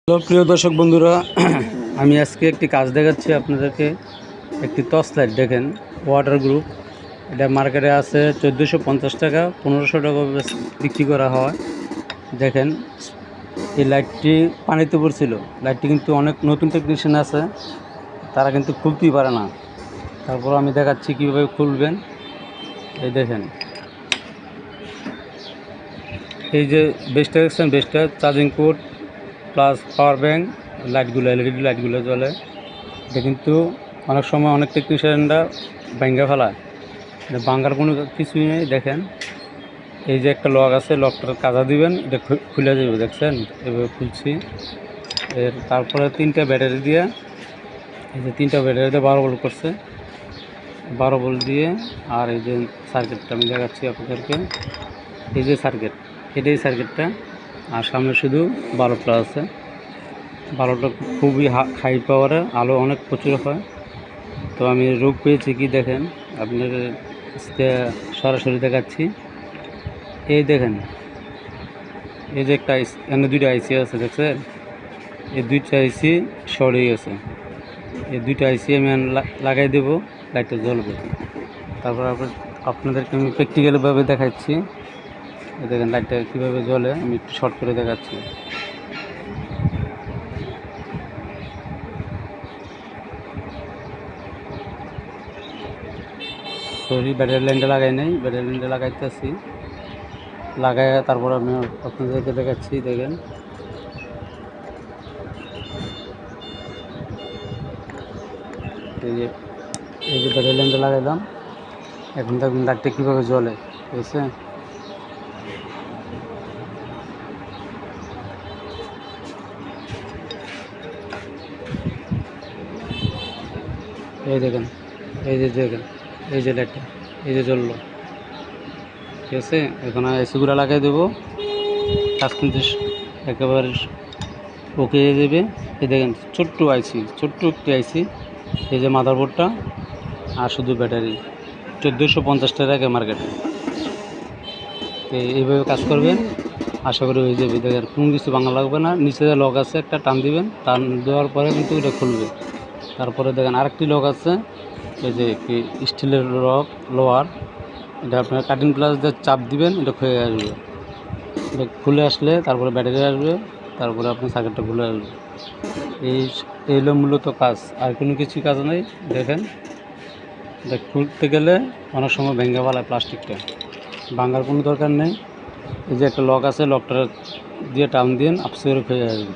Hello প্রিয় দর্শক বন্ধুরা, আমি আজকে একটি কাজ দেখাচ্ছি আপনাদেরকে। একটি টর্চ লাইট দেখেন, ওয়াটার গ্রুপ। এটা মার্কেটে আছে 1450 টাকা, 1500 টাকা বিক্রি করা হয়। দেখেন, এই লাইটটি পানিতে পড়ছিল। লাইটটি কিন্তু অনেক নতুন টেকনিশিয়ান আছে, তারা কিন্তু খুলতেই পারে না। তারপর আমি দেখাচ্ছি কীভাবে খুলবেন। এই দেখেন, এই যে বেসটা দেখছেন, বেসটা charging port plus power bank, লাইটগুলো এলইডি লাইটগুলো জ্বলে। এটা কিন্তু অনেক সময় অনেক টেকনিশিয়ানরা ভাঙ্গা ফেলায়, এটা ভাঙ্গার কোনো কিছুই নেই। দেখেন, এই যে একটা লক আছে, লকটার কাজা দিবেন, এটা খুলে যাবে। দেখছেন, এভাবে খুলছি। তারপরে 3টা ব্যাটারি দিয়ে, এই যে 3টা ব্যাটারি দিয়ে 12 ভোল্ট করছে, 12 ভোল্ট দিয়ে। আর এই যে সার্কিটটা আমি দেখাচ্ছি আপনাদেরকে, এই যে সার্কিট, এটাই সার্কিটটা। আর সামনে শুধু 12টা আছে। 12টা খুবই হাই পাওয়ারে, আলো অনেক প্রচুর হয়। তো আমি রোগ পেয়েছি কি দেখেন, আপনাদের সরাসরি দেখাচ্ছি। এই দেখেন, এই যে একটা আইসি, এখানে 2টা আইসি আছে, দেখছেন? এই 2টা আইসি শর্ট হয়ে গেছে। এই 2টা আইসি আমি লাগাই দেবো, লাইটটা জ্বলবে। তারপর আপনাদেরকে আমি প্র্যাকটিক্যালভাবে দেখাচ্ছি। এই দেখেন লাইটটা কীভাবে জ্বলে, আমি একটু শর্ট করে দেখাচ্ছি। সরি, ব্যাটারি লাইনটা লাগাই নাই, ব্যাটারি লাইনটা লাগাইতেছি। লাগাই তারপর আমি আপনাদেরকে দেখাচ্ছি। দেখেন, এই যে ব্যাটারি লাইনটা লাগাইলাম। এখন দেখুন লাইটটা কীভাবে জ্বলে, ঠিক আছে? এই দেখেন, এই যে দেখেন, এই যে লাইটটা, এই যে জ্বললো, ঠিক আছে? এখন এসিগুলো লাগাই দেবো, কাজ কিন্তু একেবারে ওকে হয়ে যাবে। এই দেখেন, ছোট্ট আইসি, ছোট্ট একটি আইসি। এই যে মাদারবোর্ডটা, আর শুধু ব্যাটারি 1450 টাকা মার্কেটে। তো এইভাবে কাজ করবেন, আশা করি হয়ে যাবে। দেখেন, কোনো কিছু ভাঙা লাগবে না। নিচে যে লক আছে, একটা টান দিবেন, টান দেওয়ার পরে কিন্তু এটা খুলবে। তারপরে দেখেন আরেকটি লক আছে, এই যে স্টিলের লক, লোহার। এটা আপনার কাটিং প্লাস দিয়ে চাপ দিবেন, এটা খুলে আসবে। এটা খুলে আসলে তারপরে ব্যাটারি আসবে, তারপরে আপনার সার্কিটটা খুলে আসবে। এই হলো মূলত কাজ, আর কোনো কিছু কাজ নেই। দেখেন, এটা খুলতে গেলে অনেক সময় ভেঙে ফেলায় প্লাস্টিকটা, ভাঙার কোনো দরকার নেই। এই যে একটা লক আছে, লকটা দিয়ে টান দিন, আপসে করে খুলে আসবে।